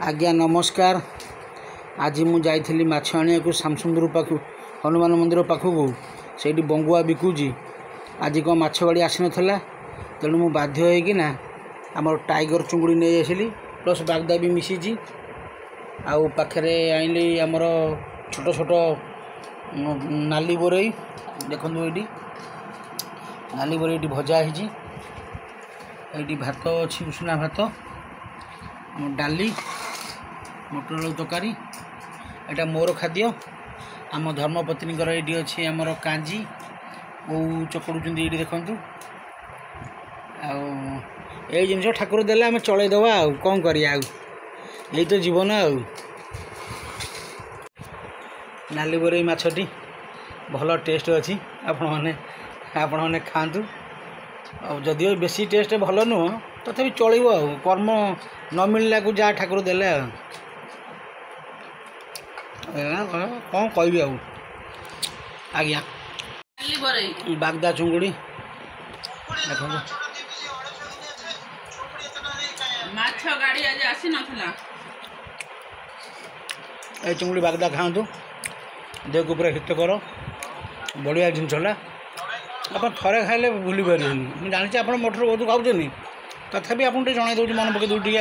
आज्ञा नमस्कार। आज मु जाइली माछ आने को सामसुंदर पाखु हनुमान मंदिर पाखक से बंगुआ बिकुची। आज कौन माछ गाड़ी आसी नाला तेणु मु बाध्य होना आम टाइगर चुंगुड़ी नहीं आसली प्लस बागदा भी मिशिची आखरे आइली आमर छोट छोट नाली बोरई देखो ये नाली बोरई भजा है भात अच्छी उषुना भात डाली मटर आलू तरकारी एटा मोर खाद्य। आम धर्मपत्नी ये अच्छी आमर कांजी वो चकड़ुं ये देखु आई जिन ठाकुर देले आम चलईदबा कौन करिया यही तो जीवन नाली बोरई माछटी भल टेस्ट अच्छी आपण मैंने खातु जदिव बेसी टेस्ट भल नुह तथापि चलो कर्म न मिलला को जहाँ ठाकुर देले कौन कहि आज्ञा बागदा चुंगुड़ी देखो माछ गाड़ी आज आसी नथला ए चुंगुड़ी बागदा खातु देह को पूरा हितकर बढ़िया जिनसा आप थे खाइले भूली पारे मुझे जानी आप मटर बहुत खाऊँ तथापि आपको जन दूसरी मन पकई दूँ टे